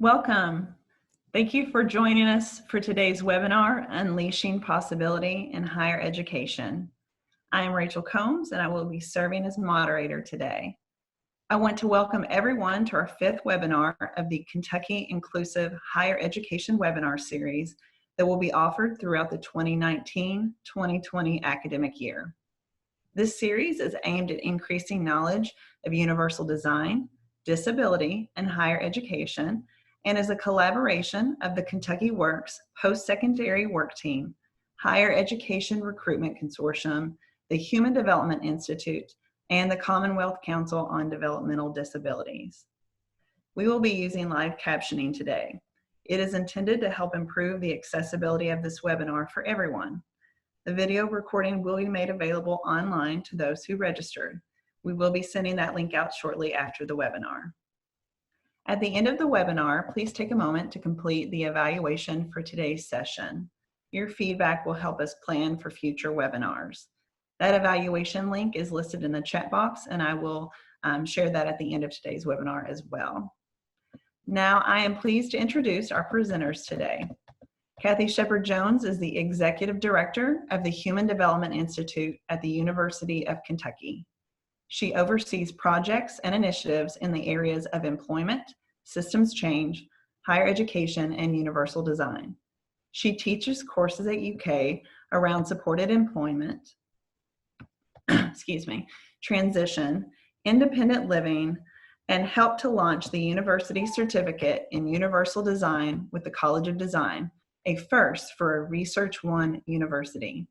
Welcome. Thank you for joining us for today's webinar, Unleashing Possibility in Higher Education. I am Rachel Combs and I will be serving as moderator today. I want to welcome everyone to our fifth webinar of the Kentucky Inclusive Higher Education webinar series that will be offered throughout the 2019-2020 academic year. This series is aimed at increasing knowledge of universal design, disability, and higher education, and is a collaboration of the Kentucky Works Post-Secondary Work Team, Higher Education Recruitment Consortium, the Human Development Institute, and the Commonwealth Council on Developmental Disabilities. We will be using live captioning today. It is intended to help improve the accessibility of this webinar for everyone. The video recording will be made available online to those who registered. We will be sending that link out shortly after the webinar. At the end of the webinar, please take a moment to complete the evaluation for today's session. Your feedback will help us plan for future webinars. That evaluation link is listed in the chat box, and I will share that at the end of today's webinar as well. Now, I am pleased to introduce our presenters today. Kathy Shepard-Jones is the Executive Director of the Human Development Institute at the University of Kentucky. She oversees projects and initiatives in the areas of employment, systems change, higher education, and universal design. She teaches courses at UK around supported employment, transition, independent living, and helped to launch the University Certificate in Universal Design with the College of Design, a first for a Research One university.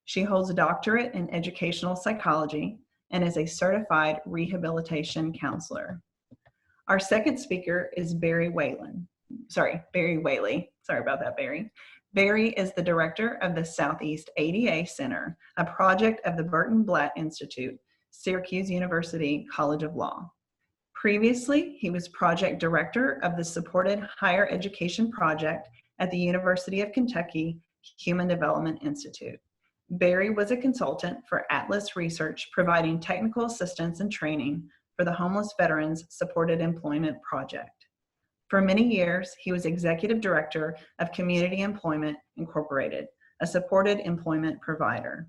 She holds a doctorate in educational psychology and is a certified rehabilitation counselor. Our second speaker is Barry Whaley. Sorry about that, Barry. Barry is the director of the Southeast ADA Center, a project of the Burton Blatt Institute, Syracuse University College of Law. Previously, he was project director of the Supported Higher Education Project at the University of Kentucky Human Development Institute. Barry was a consultant for Atlas Research, providing technical assistance and training for the Homeless Veterans Supported Employment Project. For many years, he was executive director of Community Employment Incorporated, a supported employment provider.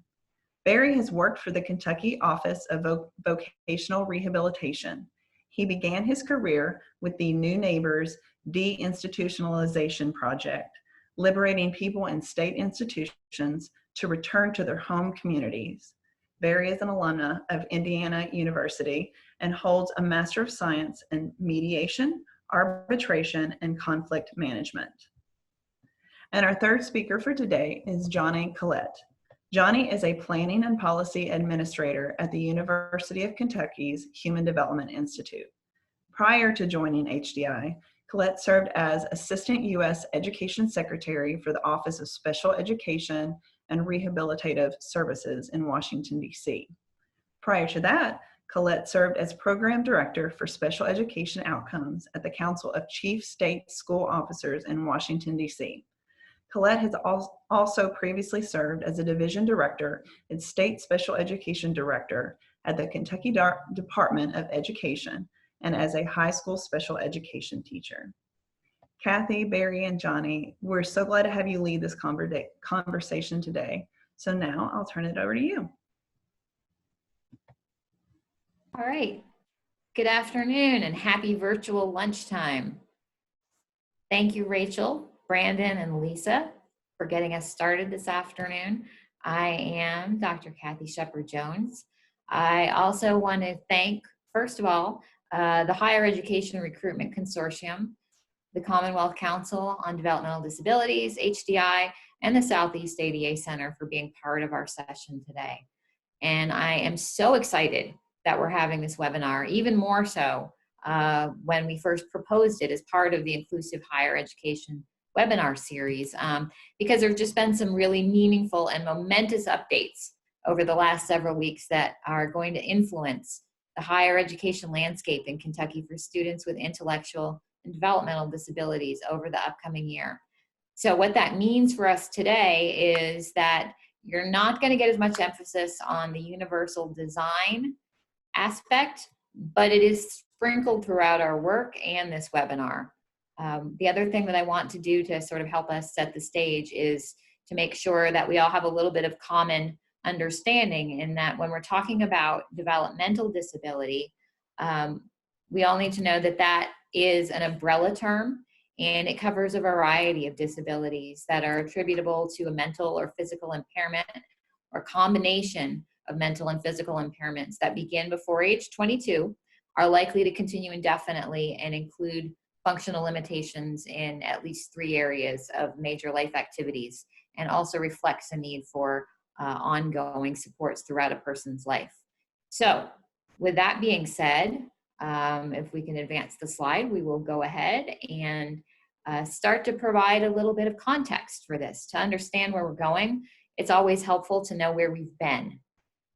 Barry has worked for the Kentucky Office of Vocational Rehabilitation. He began his career with the New Neighbors Deinstitutionalization Project, liberating people in state institutions to return to their home communities. Barry is an alumna of Indiana University and holds a Master of Science in Mediation, Arbitration, and Conflict Management. And our third speaker for today is Johnny Collette. Johnny is a Planning and Policy Administrator at the University of Kentucky's Human Development Institute. Prior to joining HDI, Collette served as Assistant U.S. Education Secretary for the Office of Special Education and Rehabilitative Services in Washington, D.C. Prior to that, Collette served as Program Director for Special Education Outcomes at the Council of Chief State School Officers in Washington, D.C. Collette has also previously served as a Division Director and State Special Education Director at the Kentucky Department of Education and as a high school special education teacher. Kathy, Barry, and Johnny, we're so glad to have you lead this conversation today. So now I'll turn it over to you. All right. Good afternoon and happy virtual lunchtime. Thank you, Rachel, Brandon, and Lisa for getting us started this afternoon. I am Dr. Kathy Shepard-Jones. I also want to thank, first of all, the Higher Education Recruitment Consortium, the Commonwealth Council on Developmental Disabilities, HDI, and the Southeast ADA Center for being part of our session today. And I am so excited that we're having this webinar, even more so when we first proposed it as part of the Inclusive Higher Education webinar series, because there have just been some really meaningful and momentous updates over the last several weeks that are going to influence the higher education landscape in Kentucky for students with intellectual and developmental disabilities over the upcoming year. So what that means for us today is that you're not going to get as much emphasis on the universal design aspect, but it is sprinkled throughout our work and this webinar. The other thing that I want to do to sort of help us set the stage is to make sure that we all have a little bit of common understanding in that when we're talking about developmental disability, we all need to know that that is an umbrella term, and it covers a variety of disabilities that are attributable to a mental or physical impairment or combination of mental and physical impairments that begin before age 22, are likely to continue indefinitely, and include functional limitations in at least 3 areas of major life activities, and also reflects a need for ongoing supports throughout a person's life. So with that being said, if we can advance the slide, we will go ahead and start to provide a little bit of context for this. To understand where we're going, it's always helpful to know where we've been.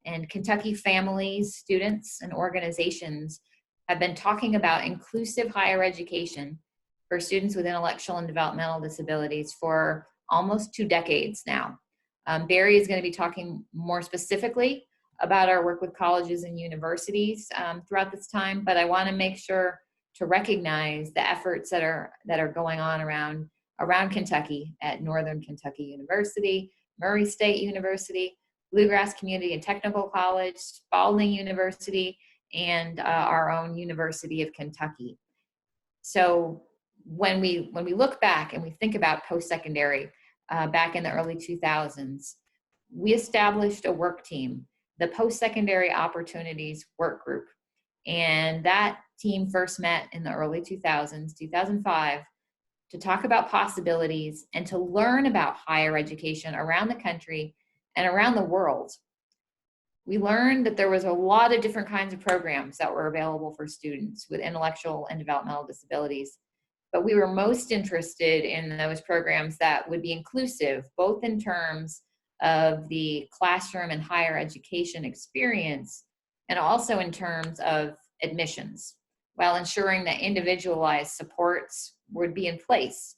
And Kentucky families, students, and organizations have been talking about inclusive higher education for students with intellectual and developmental disabilities for almost 2 decades now. Barry is going to be talking more specifically about our work with colleges and universities throughout this time, but I want to make sure to recognize the efforts that are going on around Kentucky at Northern Kentucky University, Murray State University, Bluegrass Community and Technical College, Spalding University, and our own University of Kentucky. So when we look back and we think about post-secondary back in the early 2000s, we established a work team, the Post-Secondary Opportunities Work Group. And that team first met in the early 2000s, 2005, to talk about possibilities and to learn about higher education around the country and around the world. We learned that there was a lot of different kinds of programs that were available for students with intellectual and developmental disabilities, but we were most interested in those programs that would be inclusive, both in terms of the classroom and higher education experience, and also in terms of admissions, while ensuring that individualized supports would be in place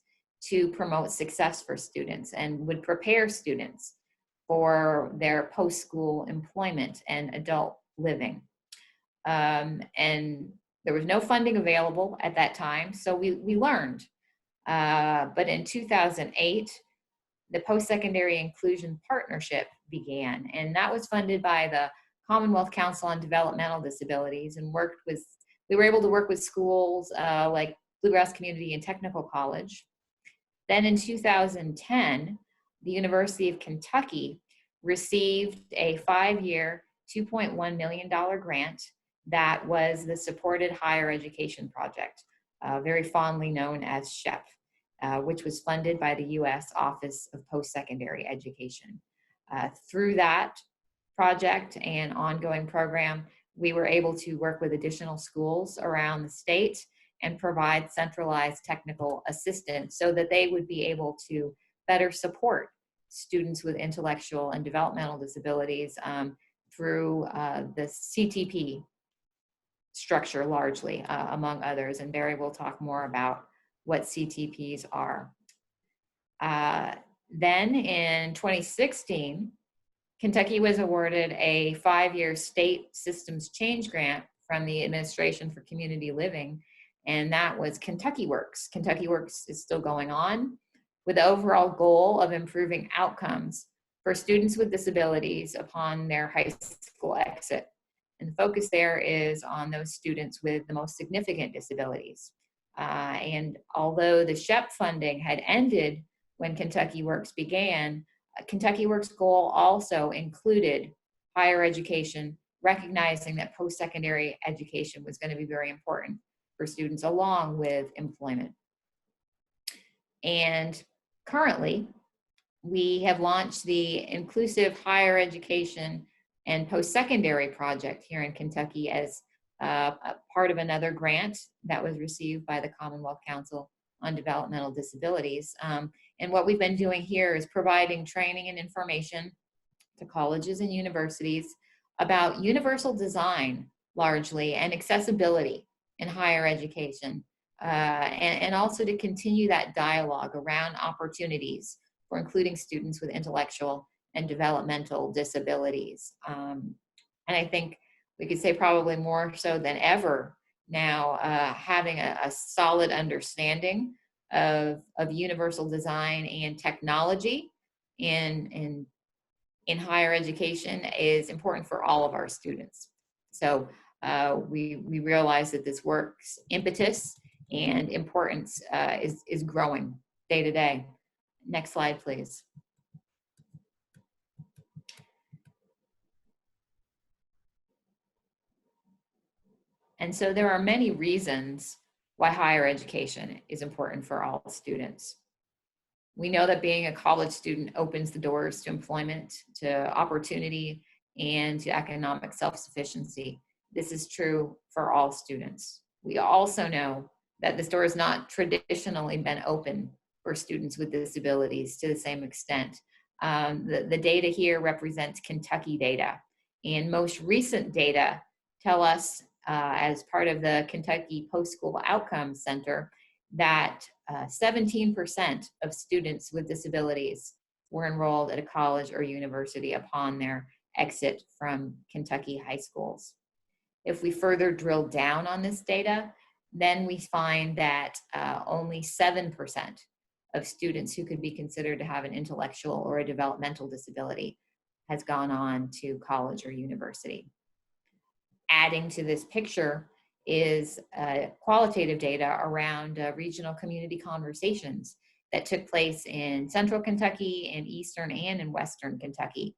to promote success for students and would prepare students for their post-school employment and adult living. And there was no funding available at that time, so we learned. But in 2008, the Post-Secondary Inclusion Partnership began, and that was funded by the Commonwealth Council on Developmental Disabilities, and we were able to work with schools like Bluegrass Community and Technical College. Then in 2010, the University of Kentucky received a 5-year, $2.1 million grant that was the Supported Higher Education Project, very fondly known as SHEP, which was funded by the U.S. Office of Post-Secondary Education. Through that project and ongoing program, we were able to work with additional schools around the state and provide centralized technical assistance so that they would be able to better support students with intellectual and developmental disabilities through the CTP structure largely, among others. And Barry will talk more about what CTPs are. Then in 2016, Kentucky was awarded a 5-year state systems change grant from the Administration for Community Living, and that was Kentucky Works. Kentucky Works is still going on with the overall goal of improving outcomes for students with disabilities upon their high school exit. And the focus there is on those students with the most significant disabilities. And although the SHEP funding had ended when Kentucky Works began, Kentucky Works' goal also included higher education, recognizing that post-secondary education was going to be very important for students along with employment. And currently, we have launched the Inclusive Higher Education and Post-Secondary Project here in Kentucky as a part of another grant that was received by the Commonwealth Council on Developmental Disabilities. And what we've been doing here is providing training and information to colleges and universities about universal design, largely, and accessibility in higher education, and also to continue that dialogue around opportunities for including students with intellectual and developmental disabilities. And I think we could say probably more so than ever now having a solid understanding of universal design and technology in higher education is important for all of our students. So we realize that this work's impetus and importance is growing day to day. Next slide, please. And so there are many reasons why higher education is important for all students. We know that being a college student opens the doors to employment, to opportunity, and to economic self-sufficiency. This is true for all students. We also know that this door has not traditionally been open for students with disabilities to the same extent. The data here represents Kentucky data, and most recent data tell us, as part of the Kentucky Post-School Outcomes Center, that 17% of students with disabilities were enrolled at a college or university upon their exit from Kentucky high schools. If we further drill down on this data, then we find that only 7% of students who could be considered to have an intellectual or a developmental disability has gone on to college or university. Adding to this picture is qualitative data around regional community conversations that took place in Central Kentucky, in Eastern and in Western Kentucky,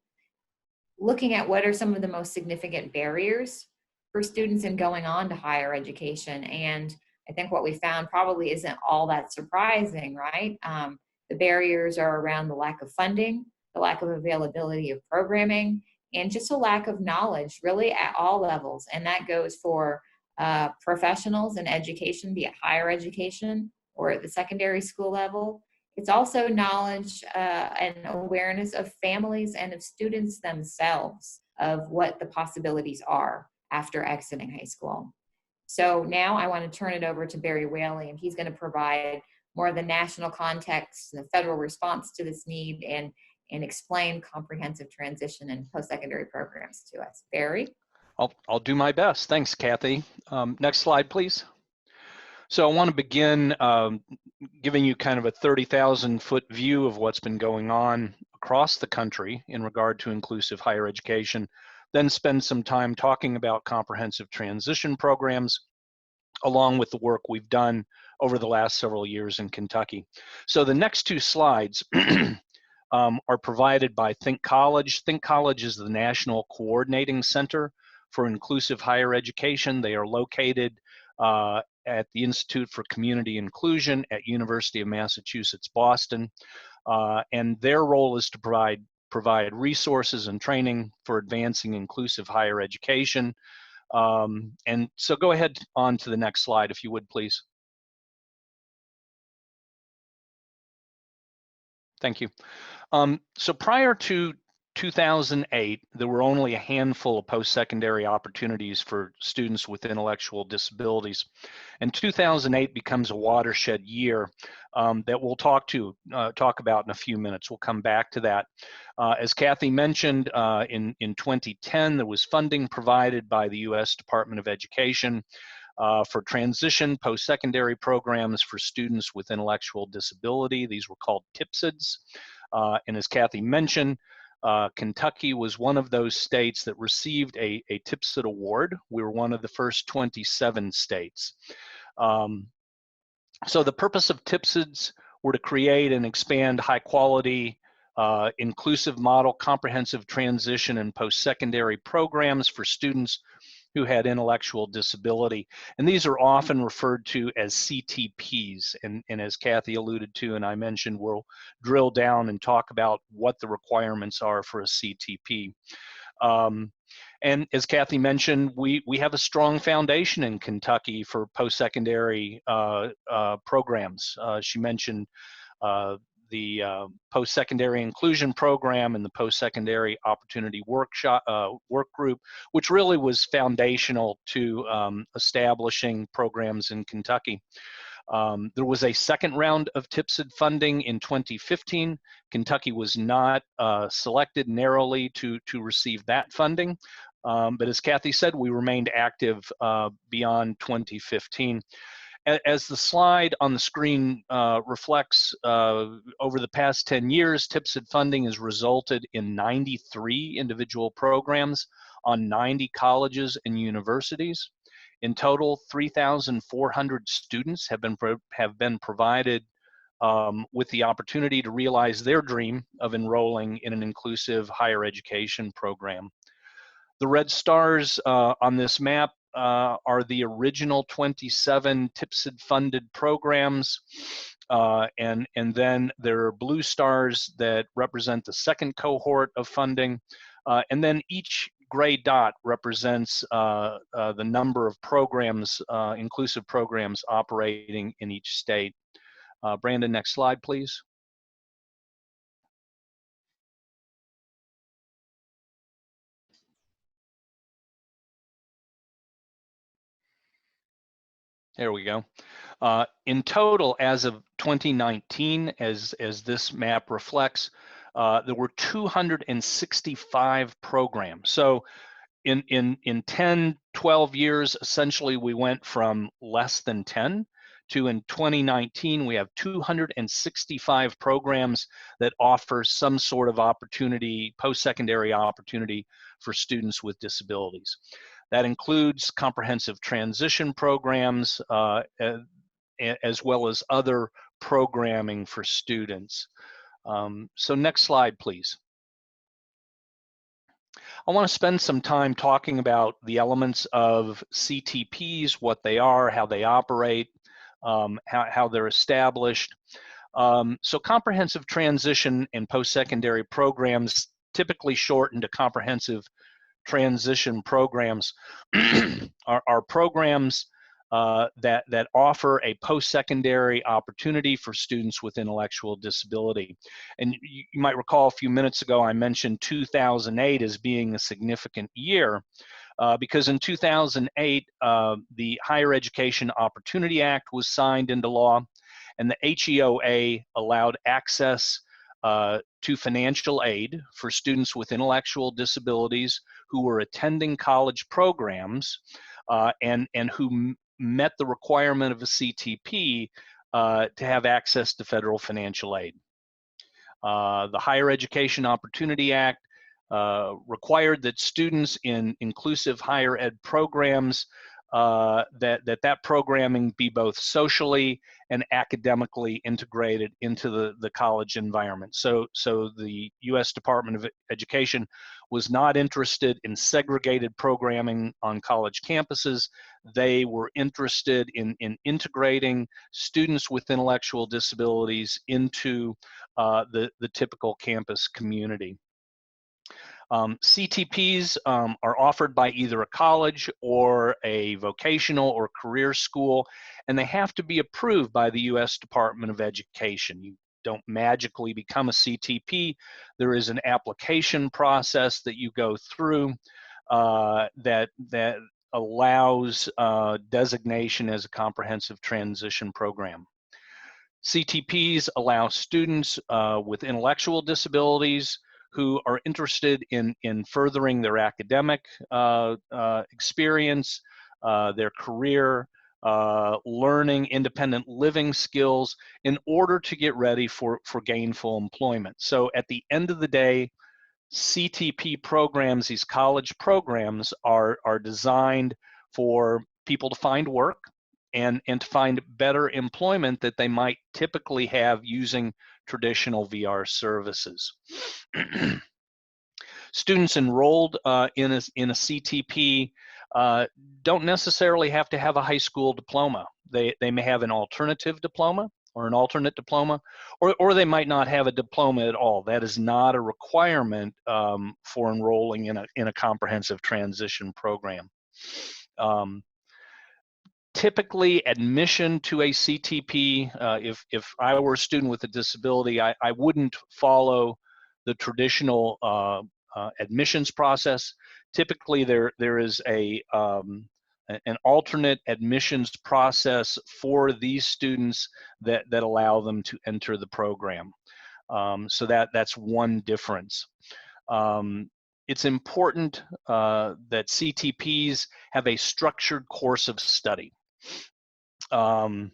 looking at what are some of the most significant barriers for students in going on to higher education. And I think what we found probably isn't all that surprising, right? The barriers are around the lack of funding, the lack of availability of programming, and just a lack of knowledge really at all levels. And that goes for professionals in education, be it higher education or at the secondary school level. It's also knowledge and awareness of families and of students themselves of what the possibilities are after exiting high school. So now I want to turn it over to Barry Whaley, and he's going to provide more of the national context, the federal response to this need, and explain comprehensive transition and post-secondary programs to us. Barry? I'll do my best. Thanks, Kathy. Next slide, please. So I want to begin giving you kind of a 30,000-foot view of what's been going on across the country in regard to inclusive higher education, then spend some time talking about comprehensive transition programs, along with the work we've done over the last several years in Kentucky. So the next two slides are provided by Think College. Think College is the National Coordinating Center for Inclusive Higher Education. They are located at the Institute for Community Inclusion at University of Massachusetts, Boston. And their role is to provide resources and training for advancing inclusive higher education. And so go ahead on to the next slide, if you would, please. Thank you. So prior to 2008, there were only a handful of post-secondary opportunities for students with intellectual disabilities. And 2008 becomes a watershed year that we'll talk about in a few minutes. We'll come back to that. As Kathy mentioned, in 2010, there was funding provided by the U.S. Department of Education for transition post-secondary programs for students with intellectual disability. These were called TPSIDs. And as Kathy mentioned, Kentucky was one of those states that received a TPSID award. We were one of the first 27 states. So the purpose of TPSIDs were to create and expand high quality, inclusive model, comprehensive transition and post-secondary programs for students who had intellectual disability. And these are often referred to as CTPs. And as Kathy alluded to and I mentioned, we'll drill down and talk about what the requirements are for a CTP. And as Kathy mentioned, we have a strong foundation in Kentucky for post-secondary programs. She mentioned the post-secondary inclusion program and the post-secondary opportunity work group, which really was foundational to establishing programs in Kentucky. There was a second round of TPSID funding in 2015. Kentucky was not selected narrowly to receive that funding, But as Kathy said, we remained active beyond 2015. As the slide on the screen reflects, over the past 10 years, TIPSID funding has resulted in 93 individual programs on 90 colleges and universities. In total, 3,400 students have been provided with the opportunity to realize their dream of enrolling in an inclusive higher education program. The red stars on this map are the original 27 TIPSID funded programs, and then there are blue stars that represent the second cohort of funding, and then each gray dot represents the number of programs, inclusive programs operating in each state. Brandon, next slide, please. There we go. In total, as of 2019, as this map reflects, there were 265 programs. So in 10, 12 years, essentially we went from less than 10 to, in 2019, we have 265 programs that offer some sort of opportunity, post-secondary opportunity for students with disabilities. That includes comprehensive transition programs, as well as other programming for students. So next slide, please. I want to spend some time talking about the elements of CTPs, what they are, how they operate, how they're established. So comprehensive transition and post-secondary programs, typically shortened to comprehensive transition programs, are programs that offer a post-secondary opportunity for students with intellectual disability. And you might recall a few minutes ago I mentioned 2008 as being a significant year because in 2008 the Higher Education Opportunity Act was signed into law, and the HEOA allowed access to financial aid for students with intellectual disabilities who were attending college programs and who met the requirement of a CTP to have access to federal financial aid. The Higher Education Opportunity Act required that students in inclusive higher ed programs that programming be both socially and academically integrated into the college environment. So the U.S. Department of Education was not interested in segregated programming on college campuses. They were interested in integrating students with intellectual disabilities into the typical campus community. CTPs are offered by either a college or a vocational or career school, and they have to be approved by the U.S. Department of Education. You don't magically become a CTP. There is an application process that you go through that allows designation as a comprehensive transition program. CTPs allow students with intellectual disabilities who are interested in furthering their academic experience, their career, learning independent living skills in order to get ready for gainful employment. So at the end of the day, CTP programs, these college programs, are designed for people to find work and to find better employment that they might typically have using traditional VR services. Students enrolled in a CTP don't necessarily have to have a high school diploma. They may have an alternative diploma or an alternate diploma, or they might not have a diploma at all. That is not a requirement for enrolling in a comprehensive transition program. Typically, admission to a CTP, if I were a student with a disability, I wouldn't follow the traditional admissions process. Typically, there is an alternate admissions process for these students that allow them to enter the program. So that's one difference. it's important that CTPs have a structured course of study. In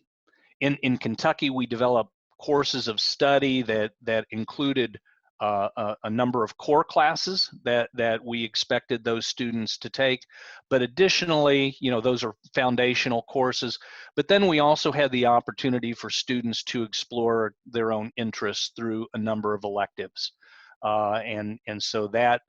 Kentucky, we developed courses of study that included a number of core classes that we expected those students to take, but additionally, those are foundational courses. But then we also had the opportunity for students to explore their own interests through a number of electives, and so that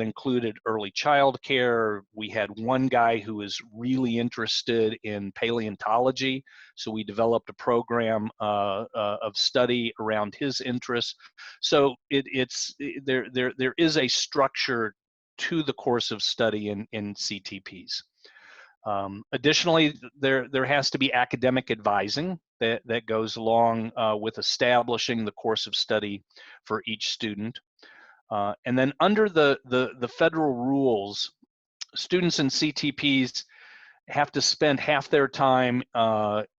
included early child care. We had one guy who was really interested in paleontology, so we developed a program of study around his interests. So there is a structure to the course of study in CTPs. Additionally, there has to be academic advising that goes along with establishing the course of study for each student. And then under the federal rules, students in CTPs have to spend half their time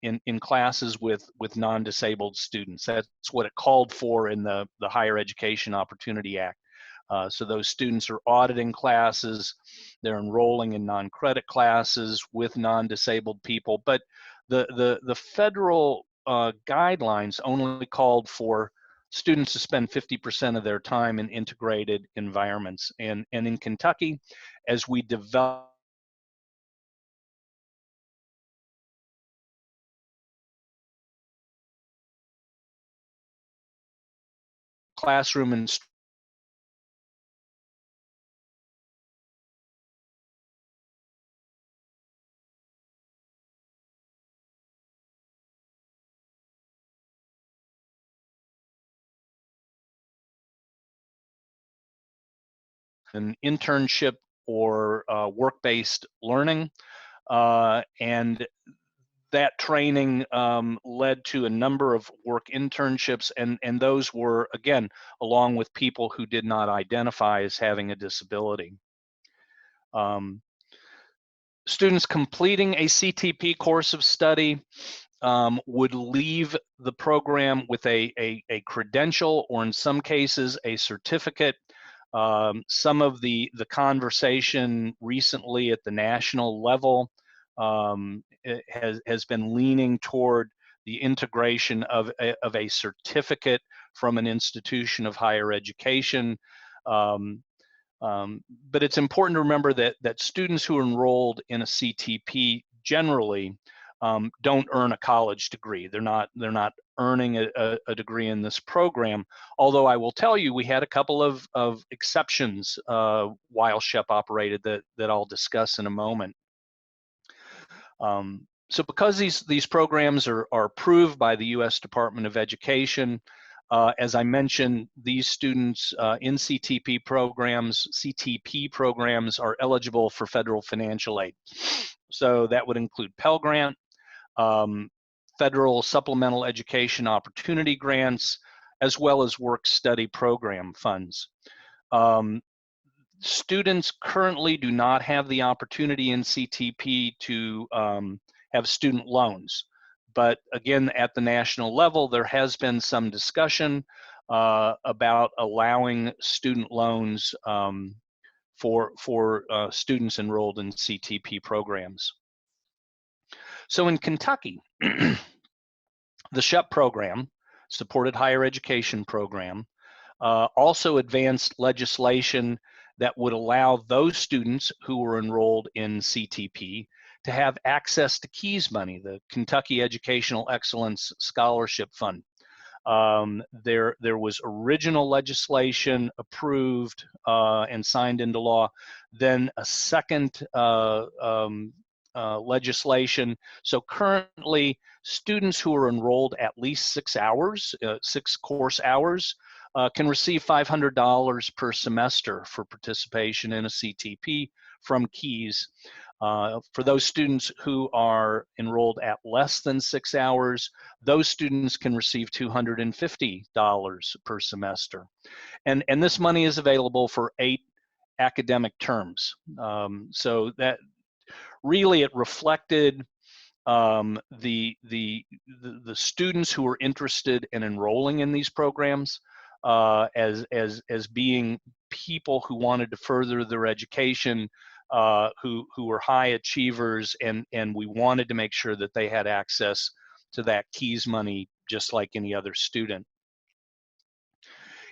in classes with non-disabled students. That's what it called for in the Higher Education Opportunity Act. So those students are auditing classes, they're enrolling in non-credit classes with non-disabled people, but the federal guidelines only called for students to spend 50% of their time in integrated environments. And in Kentucky, as we develop classroom an internship or work-based learning, and that training led to a number of work internships, and those were, again, along with people who did not identify as having a disability. Students completing a CTP course of study would leave the program with a credential, or in some cases, a certificate. Some of the conversation recently at the national level has been leaning toward the integration of a certificate from an institution of higher education. But it's important to remember that students who are enrolled in a CTP generally don't earn a college degree. They're not earning a degree in this program. Although I will tell you, we had a couple of exceptions while SHEP operated that I'll discuss in a moment. So because these programs are approved by the U.S. Department of Education, as I mentioned, these students in CTP programs are eligible for federal financial aid. So that would include Pell Grant, federal supplemental education opportunity grants, as well as work-study program funds. Students currently do not have the opportunity in CTP to have student loans. But again, at the national level, there has been some discussion about allowing student loans for students enrolled in CTP programs. So in Kentucky, the SHEP program, Supported Higher Education Program, also advanced legislation that would allow those students who were enrolled in CTP to have access to KEYS money, the Kentucky Educational Excellence Scholarship Fund. There was original legislation approved and signed into law, then a second legislation. So currently, students who are enrolled at least 6 hours, 6 course hours, can receive $500 per semester for participation in a CTP from KEYS. For those students who are enrolled at less than 6 hours, those students can receive $250 per semester. And this money is available for 8 academic terms. So that really, it reflected the students who were interested in enrolling in these programs as being people who wanted to further their education, who were high achievers, and we wanted to make sure that they had access to that KEYS money just like any other student.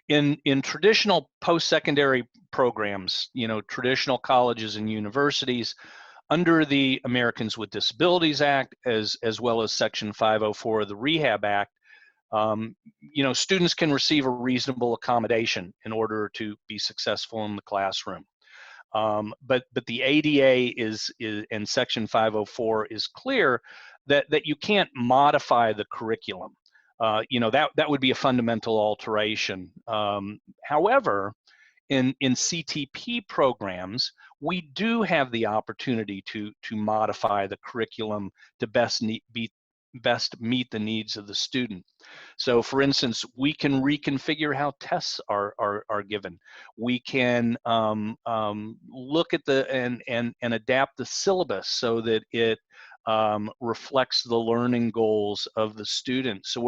In traditional post-secondary programs, traditional colleges and universities, under the Americans with Disabilities Act, as well as Section 504 of the Rehab Act, students can receive a reasonable accommodation in order to be successful in the classroom. But the ADA is and Section 504 is clear that you can't modify the curriculum. That would be a fundamental alteration. However, in CTP programs, we do have the opportunity to modify the curriculum to best meet the needs of the student. So for instance, we can reconfigure how tests are given. We can look at and adapt the syllabus so that it reflects the learning goals of the student. So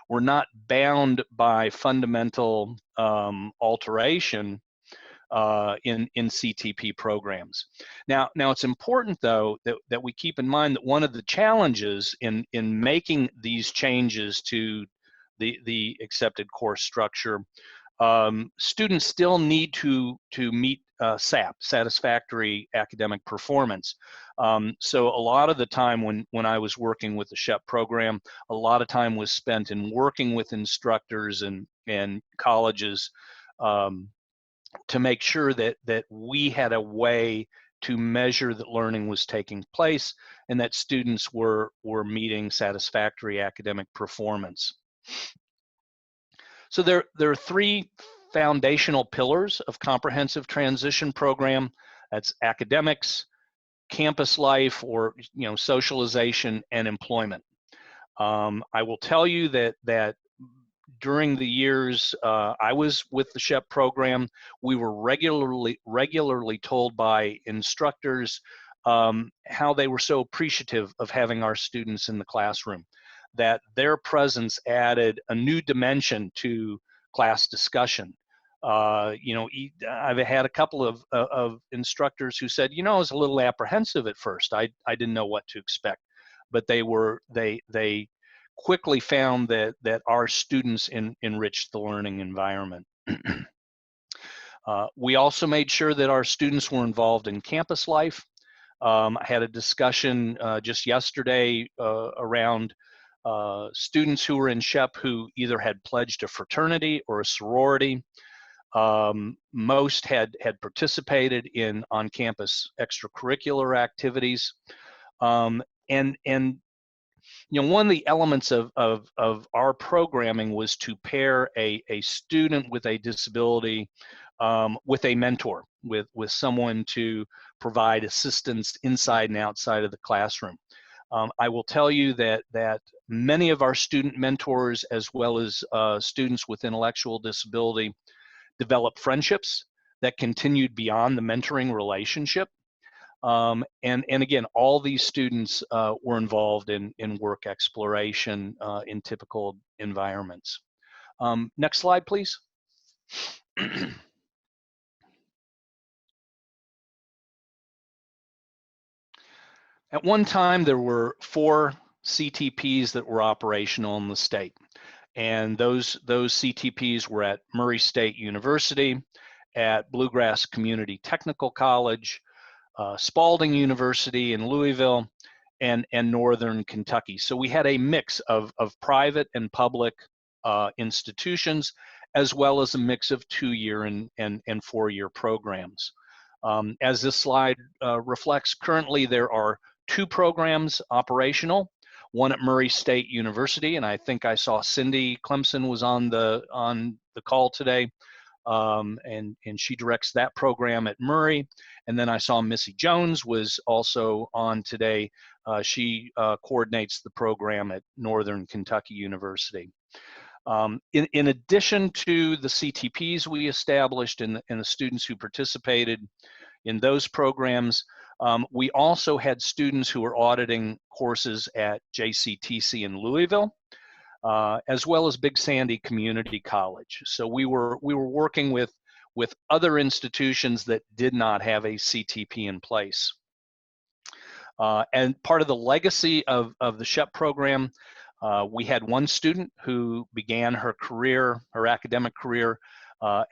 we're not bound by fundamental alteration in CTP programs. Now it's important though that we keep in mind that one of the challenges in making these changes to the accepted course structure, students still need to meet SAP, satisfactory academic performance. So a lot of the time when I was working with the SHEP program, a lot of time was spent in working with instructors and colleges to make sure that we had a way to measure that learning was taking place and that students were meeting satisfactory academic performance. So there are three foundational pillars of comprehensive transition program. That's academics, campus life, or socialization, and employment. I will tell you that during the years I was with the SHEP program, we were regularly told by instructors how they were so appreciative of having our students in the classroom, that their presence added a new dimension to class discussion. I've had a couple of instructors who said, I was a little apprehensive at first. I didn't know what to expect, but they quickly found that our students enriched the learning environment. We also made sure that our students were involved in campus life. I had a discussion just yesterday around students who were in SHEP who either had pledged a fraternity or a sorority. Most had participated in on-campus extracurricular activities. One of the elements of our programming was to pair a student with a disability with a mentor, with someone to provide assistance inside and outside of the classroom. I will tell you that many of our student mentors, as well as students with intellectual disability, developed friendships that continued beyond the mentoring relationship. And again, all these students were involved in work exploration in typical environments. Next slide, please. At one time, there were 4 CTPs that were operational in the state. And those CTPs were at Murray State University, at Bluegrass Community Technical College, Spalding University in Louisville, and Northern Kentucky. So we had a mix of private and public institutions, as well as a mix of 2-year and 4-year programs. As this slide reflects, currently there are 2 programs operational, one at Murray State University, and I think I saw Cindy Clemson was on the call today, and she directs that program at Murray. And then I saw Missy Jones was also on today. She coordinates the program at Northern Kentucky University. In addition to the CTPs we established and the students who participated in those programs, we also had students who were auditing courses at JCTC in Louisville, as well as Big Sandy Community College. So we were working with with other institutions that did not have a CTP in place. And part of the legacy of the SHEP program, we had one student who began her career, her academic career,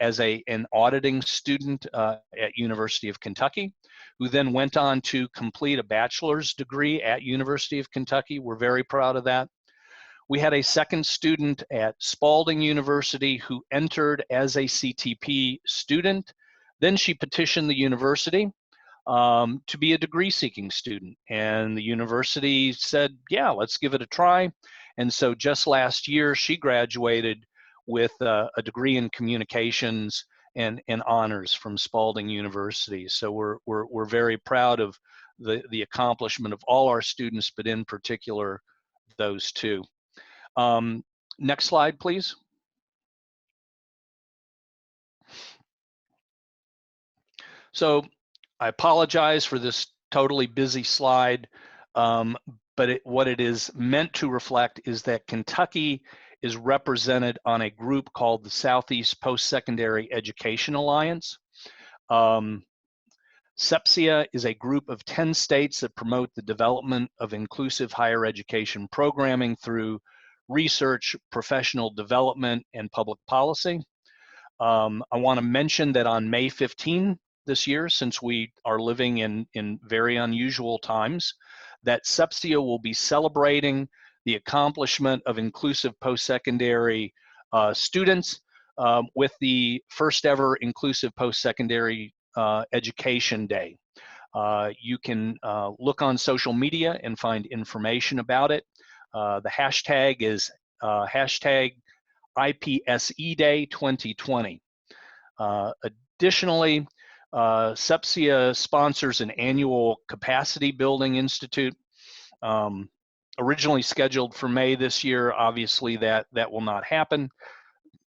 as an auditing student at University of Kentucky, who then went on to complete a bachelor's degree at University of Kentucky. We're very proud of that. We had a second student at Spalding University who entered as a CTP student. Then she petitioned the university to be a degree-seeking student. And the university said, yeah, let's give it a try. And so just last year, she graduated with a degree in communications and honors from Spalding University. So we're very proud of the accomplishment of all our students, but in particular, those two. Next slide, please. So I apologize for this totally busy slide, but what it is meant to reflect is that Kentucky is represented on a group called the Southeast Post-Secondary Education Alliance. SEPSIA is a group of 10 states that promote the development of inclusive higher education programming through research, professional development, and public policy. I want to mention that on May 15 this year, since we are living in very unusual times, that SEPSIA will be celebrating the accomplishment of inclusive post-secondary students with the first ever inclusive post-secondary education day. You can look on social media and find information about it. The hashtag is hashtag IPSE Day 2020. Additionally, SEPSIA sponsors an annual capacity building institute. Originally scheduled for May this year, obviously that will not happen,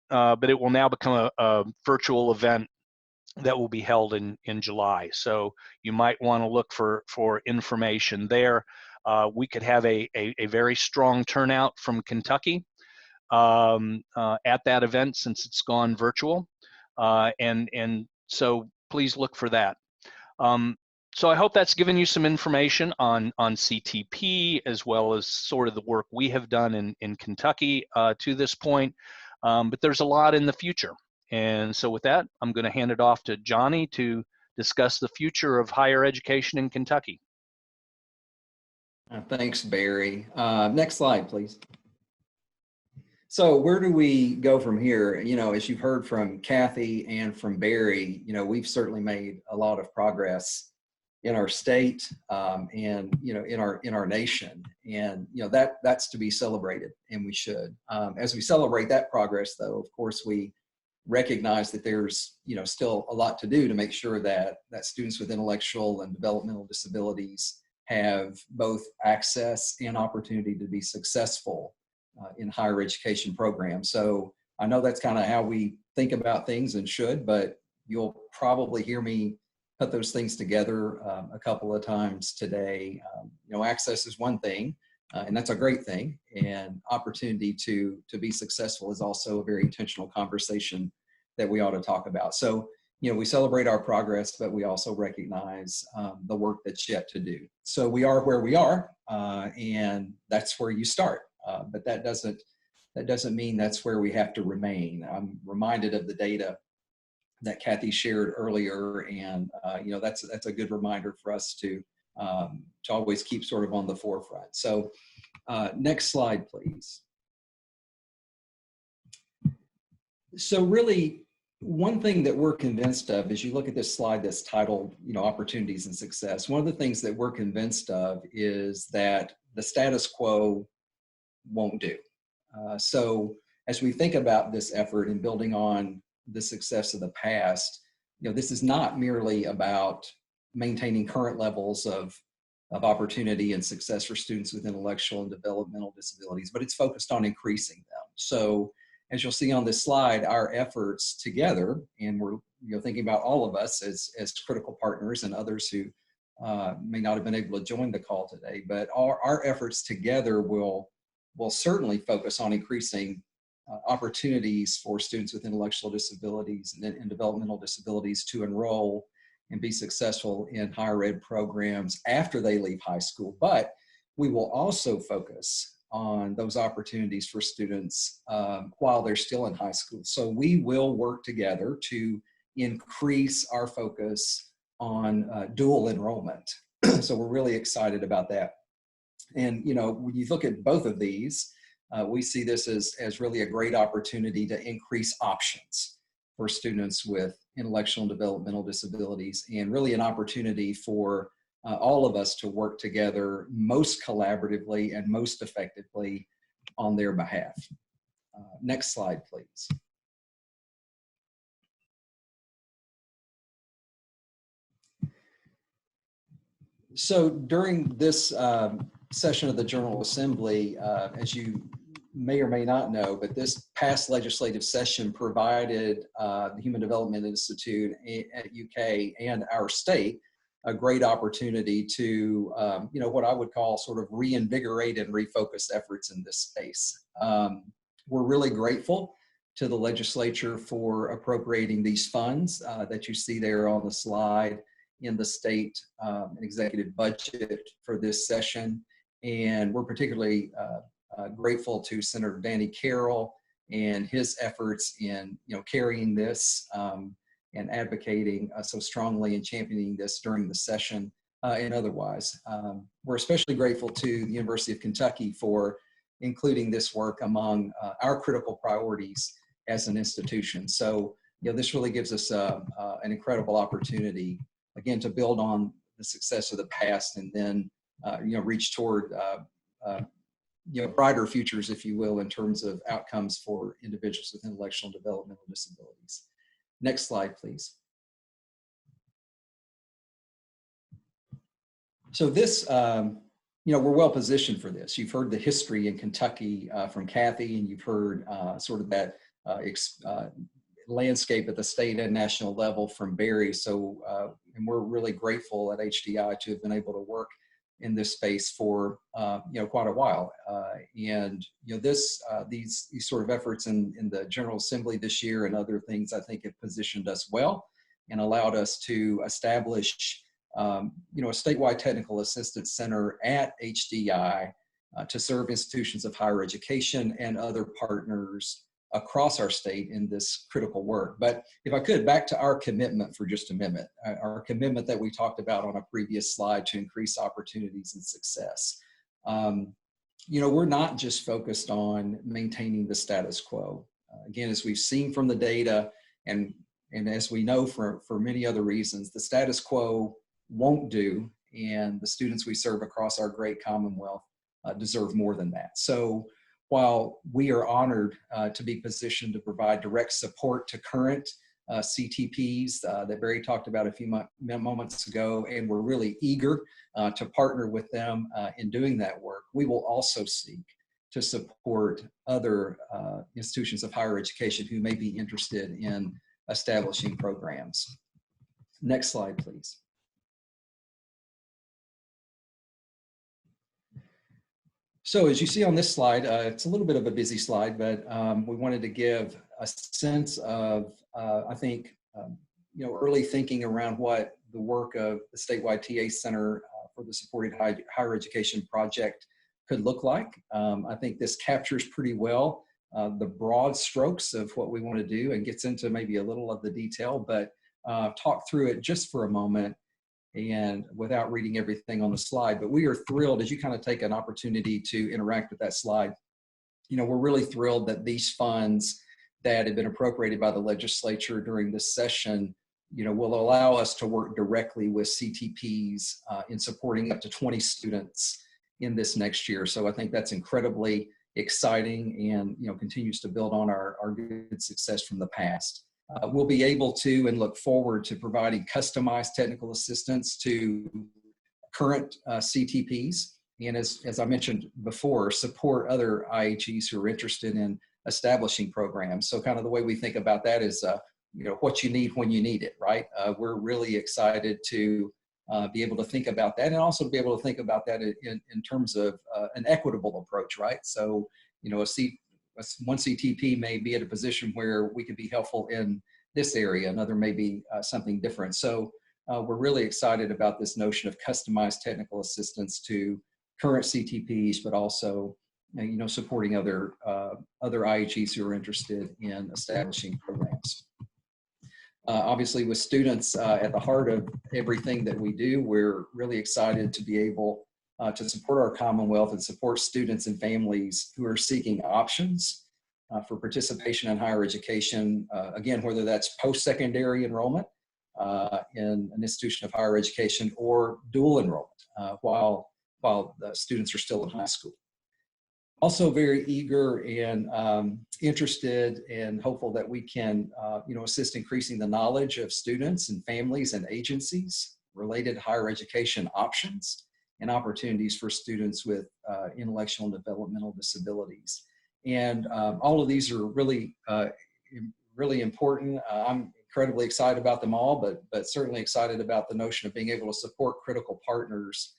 but it will now become a virtual event that will be held in July. So you might want to look for information there. We could have a very strong turnout from Kentucky at that event since it's gone virtual, and so please look for that. So I hope that's given you some information on CTP, as well as sort of the work we have done in Kentucky to this point, but there's a lot in the future. And so with that, I'm going to hand it off to Johnny to discuss the future of higher education in Kentucky. Thanks, Barry. Next slide, please. So where do we go from here? You know, as you've heard from Kathy and from Barry, you know, we've certainly made a lot of progress in our state and, you know, in our nation. And, you know, that's to be celebrated, and we should. As we celebrate that progress, though, of course, we recognize that there's, you know, still a lot to do to make sure that students with intellectual and developmental disabilities have both access and opportunity to be successful in higher education programs. So I know that's kind of how we think about things and should, but you'll probably hear me put those things together a couple of times today. You know, access is one thing, and that's a great thing. And opportunity to be successful is also a very intentional conversation that we ought to talk about. So, you know, we celebrate our progress, but we also recognize the work that's yet to do. So we are where we are, and that's where you start. But that doesn't mean that's where we have to remain. I'm reminded of the data that Kathy shared earlier, and you know, that's a good reminder for us to always keep sort of on the forefront. So next slide, please. So really, one thing that we're convinced of, as you look at this slide that's titled, you know, opportunities and success, one of the things that we're convinced of is that the status quo won't do. So as we think about this effort and building on the success of the past, you know, this is not merely about maintaining current levels of opportunity and success for students with intellectual and developmental disabilities, but it's focused on increasing them. So as you'll see on this slide, our efforts together, and we're, you know, thinking about all of us as critical partners and others who may not have been able to join the call today, but our efforts together will certainly focus on increasing opportunities for students with intellectual disabilities and developmental disabilities to enroll and be successful in higher ed programs after they leave high school. But we will also focus on those opportunities for students while they're still in high school. So we will work together to increase our focus on dual enrollment. So we're really excited about that. And, you know, when you look at both of these, we see this as really a great opportunity to increase options for students with intellectual and developmental disabilities, and really an opportunity for all of us to work together most collaboratively and most effectively on their behalf. Next slide, please. So during this session of the General Assembly, as you may or may not know, but this past legislative session provided the Human Development Institute at UK and our state a great opportunity to, you know, what I would call sort of reinvigorate and refocus efforts in this space. We're really grateful to the legislature for appropriating these funds that you see there on the slide in the state and executive budget for this session. And we're particularly grateful to Senator Danny Carroll and his efforts in, you know, carrying this and advocating so strongly and championing this during the session and otherwise. We're especially grateful to the University of Kentucky for including this work among our critical priorities as an institution. So, you know, this really gives us an incredible opportunity, again, to build on the success of the past and then, you know, reach toward, you know, brighter futures, if you will, in terms of outcomes for individuals with intellectual and developmental disabilities. Next slide, please. So this, you know, we're well positioned for this. You've heard the history in Kentucky from Kathy, and you've heard sort of that landscape at the state and national level from Barry. So, and we're really grateful at HDI to have been able to work in this space for you know, quite a while. And you know, these sort of efforts in the General Assembly this year and other things, I think, have positioned us well and allowed us to establish you know, a statewide technical assistance center at HDI to serve institutions of higher education and other partners across our state in this critical work. But if I could, back to our commitment for just a minute, our commitment that we talked about on a previous slide to increase opportunities and success. You know, we're not just focused on maintaining the status quo. Again, as we've seen from the data and as we know for many other reasons, the status quo won't do, and the students we serve across our great Commonwealth deserve more than that. So while we are honored to be positioned to provide direct support to current CTPs that Barry talked about a few moments ago, and we're really eager to partner with them in doing that work, we will also seek to support other institutions of higher education who may be interested in establishing programs. Next slide, please. So as you see on this slide, it's a little bit of a busy slide, but we wanted to give a sense of, I think, you know, early thinking around what the work of the statewide TA Center for the Supported Higher Education Project could look like. I think this captures pretty well the broad strokes of what we want to do and gets into maybe a little of the detail, but talk through it just for a moment and without reading everything on the slide. But we are thrilled, as you kind of take an opportunity to interact with that slide, you know, we're really thrilled that these funds that have been appropriated by the legislature during this session, you know, will allow us to work directly with CTPs in supporting up to 20 students in this next year. So I think that's incredibly exciting and, you know, continues to build on our good success from the past. We'll be able to and look forward to providing customized technical assistance to current CTPs. And as I mentioned before, support other IHEs who are interested in establishing programs. So kind of the way we think about that is, you know, what you need when you need it, right? We're really excited to be able to think about that, and also be able to think about that in terms of an equitable approach, right? So, you know, one CTP may be at a position where we could be helpful in this area, another may be something different. So we're really excited about this notion of customized technical assistance to current CTPs, but also supporting other IHEs who are interested in establishing programs. Obviously, with students at the heart of everything that we do, we're really excited to be able to support our Commonwealth and support students and families who are seeking options for participation in higher education, again, whether that's post-secondary enrollment in an institution of higher education or dual enrollment while the students are still in high school. Also very eager and interested and hopeful that we can assist increasing the knowledge of students and families and agencies related to higher education options and opportunities for students with intellectual and developmental disabilities. And all of these are really, really important. I'm incredibly excited about them all, but certainly excited about the notion of being able to support critical partners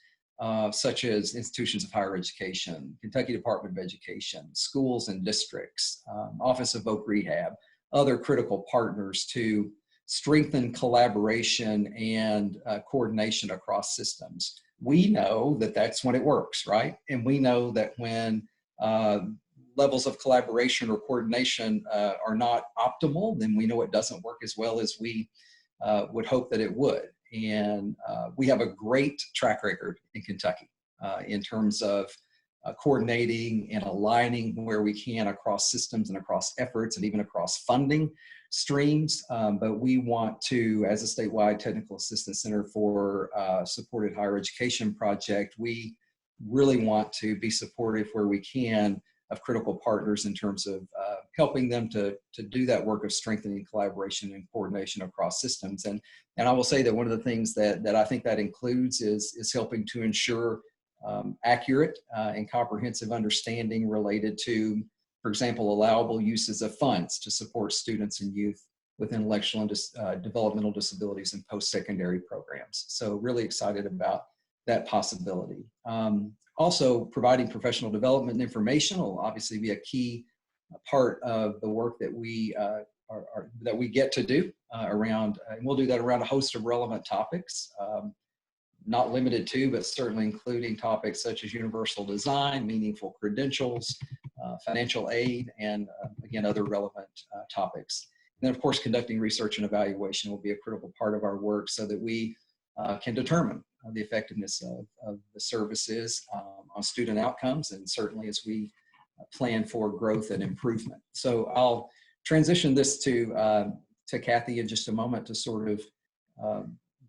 such as institutions of higher education, Kentucky Department of Education, schools and districts, Office of Voc Rehab, other critical partners to strengthen collaboration and coordination across systems. We know that that's when it works, right? And we know that when levels of collaboration or coordination are not optimal, then we know it doesn't work as well as we would hope that it would. And we have a great track record in Kentucky in terms of coordinating and aligning where we can across systems and across efforts and even across funding streams. But we want to, as a statewide technical assistance center for supported higher education project, we really want to be supportive where we can of critical partners in terms of helping them to do that work of strengthening collaboration and coordination across systems. And I will say that one of the things that I think that includes is helping to ensure accurate and comprehensive understanding related to, for example, allowable uses of funds to support students and youth with intellectual and developmental disabilities in post-secondary programs. So really excited about that possibility. Also, providing professional development and information will obviously be a key part of the work that we that we get to do around, and we'll do that around a host of relevant topics, not limited to, but certainly including topics such as universal design, meaningful credentials, financial aid, and again, other relevant topics. And then, of course, conducting research and evaluation will be a critical part of our work so that we can determine the effectiveness of the services on student outcomes, and certainly as we plan for growth and improvement. So I'll transition this to Kathy in just a moment to sort of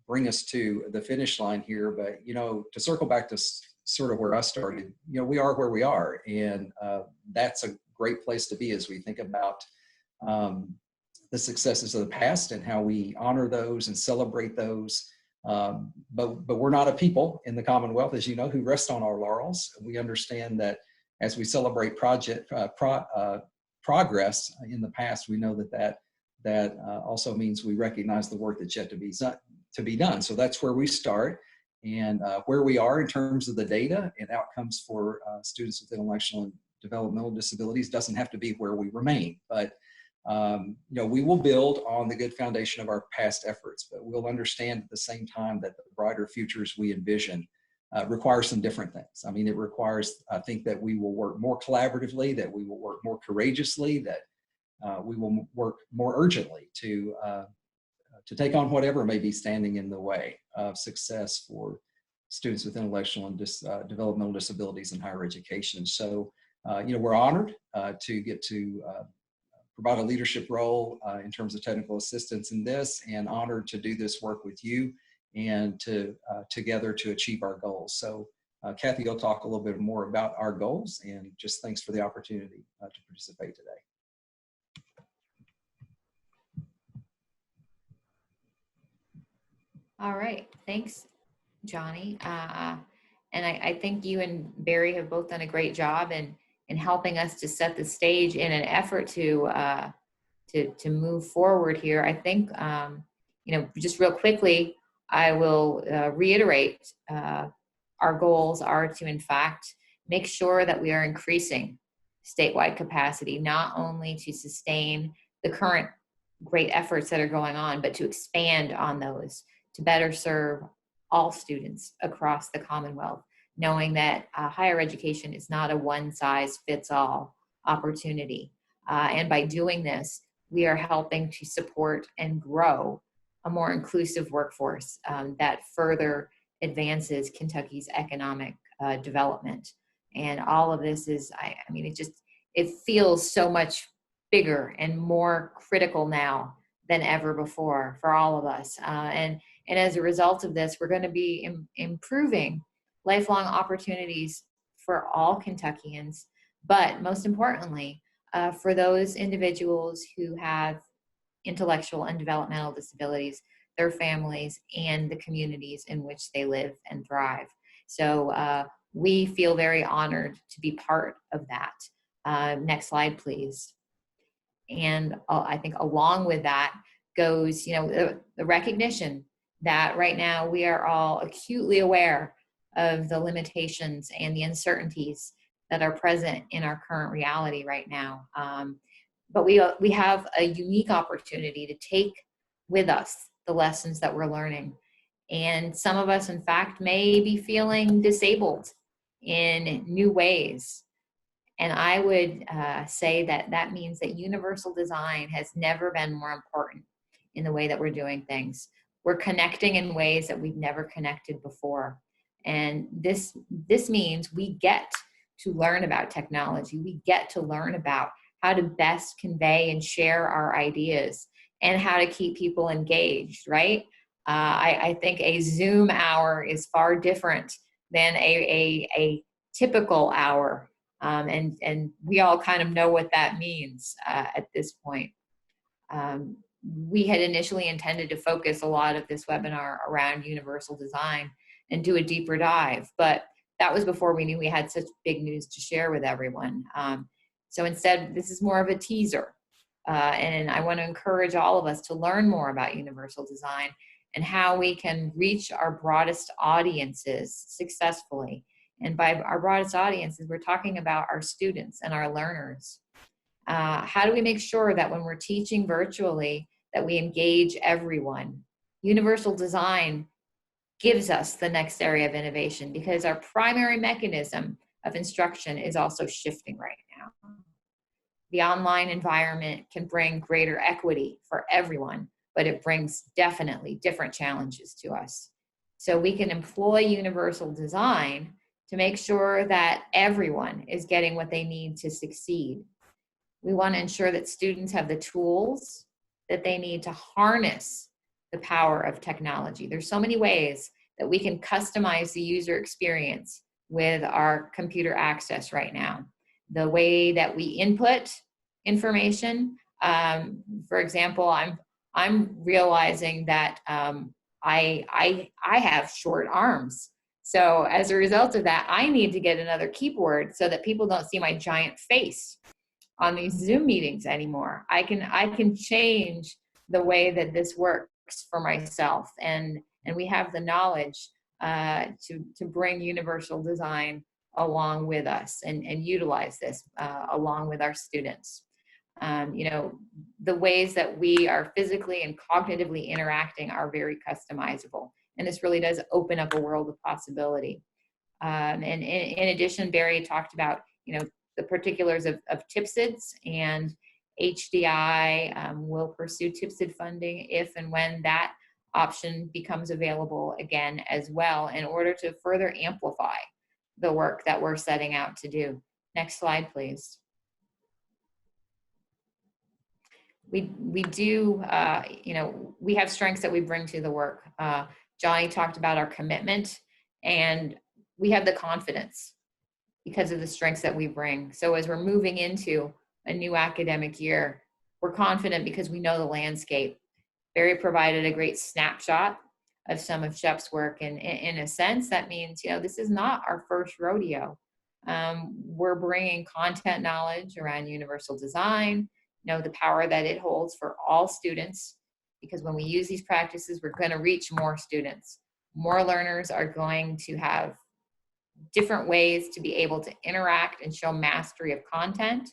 bring us to the finish line here. But, to circle back to sort of where I started, we are where we are, and that's a great place to be as we think about the successes of the past and how we honor those and celebrate those. But we're not a people in the Commonwealth, as you know, who rest on our laurels. We understand that as we celebrate progress in the past, we know that also means we recognize the work that's yet to be done. So that's where we start, and where we are in terms of the data and outcomes for students with intellectual and developmental disabilities doesn't have to be where we remain. But we will build on the good foundation of our past efforts, but we'll understand at the same time that the brighter futures we envision require some different things. I mean, it requires, I think, that we will work more collaboratively, that we will work more courageously, that we will work more urgently to take on whatever may be standing in the way of success for students with intellectual and developmental disabilities in higher education. So, we're honored to get to provide a leadership role in terms of technical assistance in this, and honored to do this work with you and to together to achieve our goals. So Kathy, you'll talk a little bit more about our goals, and just thanks for the opportunity to participate today. All right, thanks, Johnny. And I think you and Barry have both done a great job in helping us to set the stage in an effort to move forward here. I think, just real quickly, I will reiterate our goals are to, in fact, make sure that we are increasing statewide capacity, not only to sustain the current great efforts that are going on, but to expand on those to better serve all students across the Commonwealth, knowing that higher education is not a one-size-fits-all opportunity. And by doing this, we are helping to support and grow a more inclusive workforce that further advances Kentucky's economic development. And all of this is, I mean, it feels so much bigger and more critical now than ever before for all of us. And as a result of this, we're going to be improving lifelong opportunities for all Kentuckians, but most importantly, for those individuals who have intellectual and developmental disabilities, their families, and the communities in which they live and thrive. So we feel very honored to be part of that. Next slide, please. And I think along with that goes, the recognition that right now we are all acutely aware of the limitations and the uncertainties that are present in our current reality right now. But we have a unique opportunity to take with us the lessons that we're learning. And some of us, in fact, may be feeling disabled in new ways. And I would say that means that universal design has never been more important in the way that we're doing things. We're connecting in ways that we've never connected before. And this means we get to learn about technology. We get to learn about how to best convey and share our ideas and how to keep people engaged, right? I think a Zoom hour is far different than a typical hour. And we all kind of know what that means at this point. We had initially intended to focus a lot of this webinar around universal design and do a deeper dive, but that was before we knew we had such big news to share with everyone. So instead, this is more of a teaser. And I want to encourage all of us to learn more about universal design and how we can reach our broadest audiences successfully. And by our broadest audiences, we're talking about our students and our learners. How do we make sure that when we're teaching virtually, that we engage everyone? Universal design gives us the next area of innovation because our primary mechanism of instruction is also shifting right now. The online environment can bring greater equity for everyone, but it brings definitely different challenges to us. So we can employ universal design to make sure that everyone is getting what they need to succeed. We want to ensure that students have the tools that they need to harness the power of technology. There's so many ways that we can customize the user experience with our computer access right now. The way that we input information, for example, I'm realizing that I have short arms. So as a result of that, I need to get another keyboard so that people don't see my giant face on these Zoom meetings anymore. I can change the way that this works for myself, and we have the knowledge to bring universal design along with us and utilize this along with our students. The ways that we are physically and cognitively interacting are very customizable. And this really does open up a world of possibility. And in addition, Barry talked about, the particulars of TPSIDs, and HDI will pursue TPSID funding if and when that option becomes available again as well, in order to further amplify the work that we're setting out to do. Next slide, please. We do, we have strengths that we bring to the work. Johnny talked about our commitment, and we have the confidence because of the strengths that we bring. So as we're moving into a new academic year, we're confident because we know the landscape. Barry provided a great snapshot of some of Shep's work, and in a sense, that means, this is not our first rodeo. We're bringing content knowledge around universal design, the power that it holds for all students, because when we use these practices, we're going to reach more students. More learners are going to have different ways to be able to interact and show mastery of content.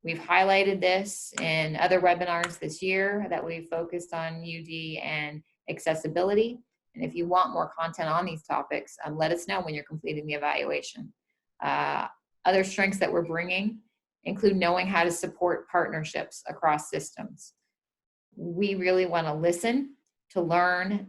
We've highlighted this in other webinars this year that we've focused on UD and accessibility. And if you want more content on these topics, let us know when you're completing the evaluation. Other strengths that we're bringing include knowing how to support partnerships across systems. We really want to listen, to learn,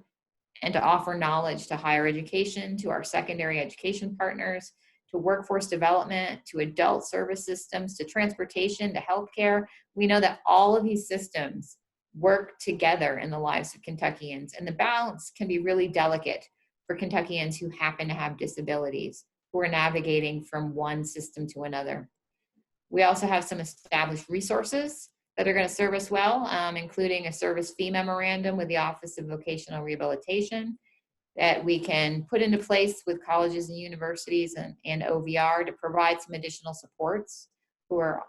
and to offer knowledge to higher education, to our secondary education partners, to workforce development, to adult service systems, to transportation, to healthcare. We know that all of these systems work together in the lives of Kentuckians, and the balance can be really delicate for Kentuckians who happen to have disabilities, who are navigating from one system to another. We also have some established resources that are going to serve us well, including a service fee memorandum with the Office of Vocational Rehabilitation that we can put into place with colleges and universities and OVR to provide some additional supports for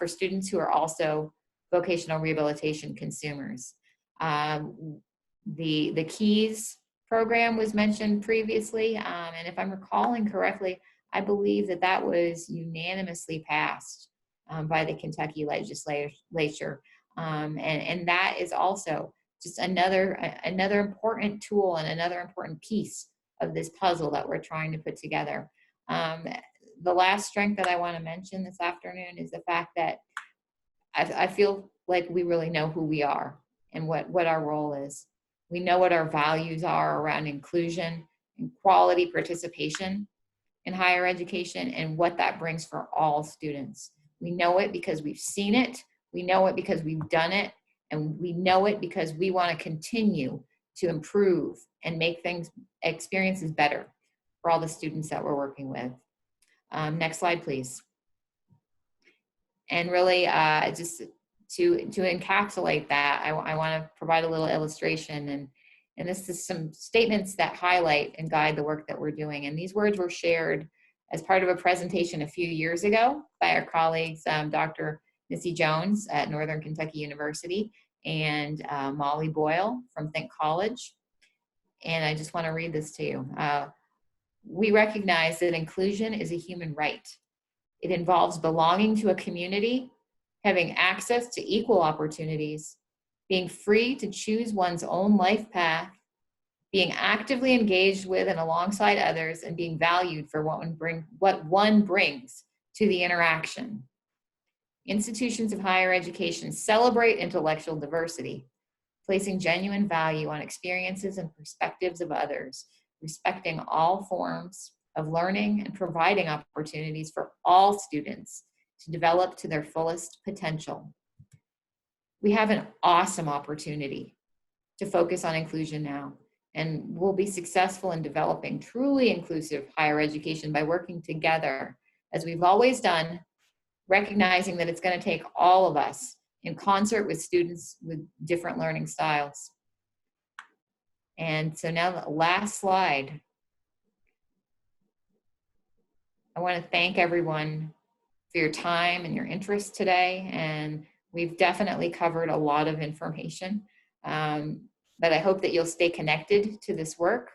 students who are also vocational rehabilitation consumers. The KEYS program was mentioned previously, and if I'm recalling correctly, I believe that was unanimously passed by the Kentucky legislature. And that is also just another important tool and another important piece of this puzzle that we're trying to put together. The last strength that I want to mention this afternoon is the fact that I feel like we really know who we are and what our role is. We know what our values are around inclusion and quality participation in higher education and what that brings for all students. We know it because we've seen it. We know it because we've done it. And we know it because we want to continue to improve and make experiences better for all the students that we're working with. Next slide, please. And really, just to encapsulate that, I want to provide a little illustration. And this is some statements that highlight and guide the work that we're doing. And these words were shared as part of a presentation a few years ago by our colleagues, Dr. Missy Jones at Northern Kentucky University and Molly Boyle from Think College. And I just want to read this to you. We recognize that inclusion is a human right. It involves belonging to a community, having access to equal opportunities, being free to choose one's own life path, being actively engaged with and alongside others, and being valued for what one brings to the interaction. Institutions of higher education celebrate intellectual diversity, placing genuine value on experiences and perspectives of others, respecting all forms of learning and providing opportunities for all students to develop to their fullest potential. We have an awesome opportunity to focus on inclusion now, and we'll be successful in developing truly inclusive higher education by working together, as we've always done, recognizing that it's going to take all of us in concert with students with different learning styles. And so now the last slide. I want to thank everyone for your time and your interest today. And we've definitely covered a lot of information, but I hope that you'll stay connected to this work.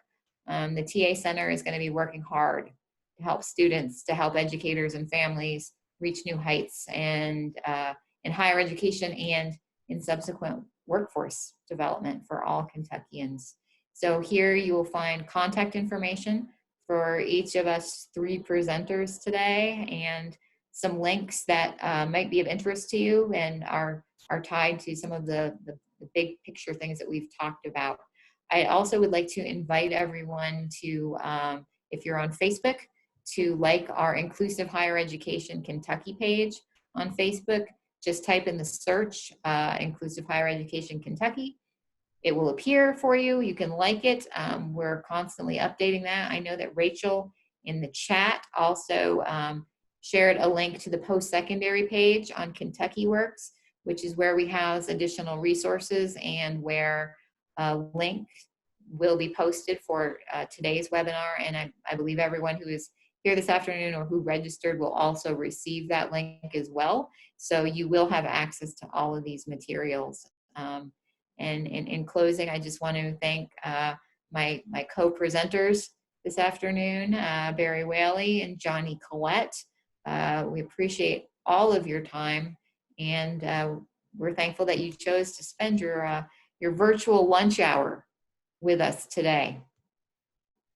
The TA Center is going to be working hard to help students, to help educators and families reach new heights and in higher education and in subsequent workforce development for all Kentuckians. So here you will find contact information for each of us 3 presenters today, and some links that might be of interest to you and are tied to some of the big picture things that we've talked about. I also would like to invite everyone to, if you're on Facebook, to like our Inclusive Higher Education Kentucky page on Facebook. Just type in the search, Inclusive Higher Education Kentucky. It will appear for you. You can like it. We're constantly updating that. I know that Rachel in the chat also shared a link to the post-secondary page on Kentucky Works, which is where we house additional resources and where a link will be posted for today's webinar. And I believe everyone who is here this afternoon or who registered will also receive that link as well. So you will have access to all of these materials. And in closing, I just want to thank my co-presenters this afternoon, Barry Whaley and Johnny Collette. We appreciate all of your time, and we're thankful that you chose to spend your virtual lunch hour with us today.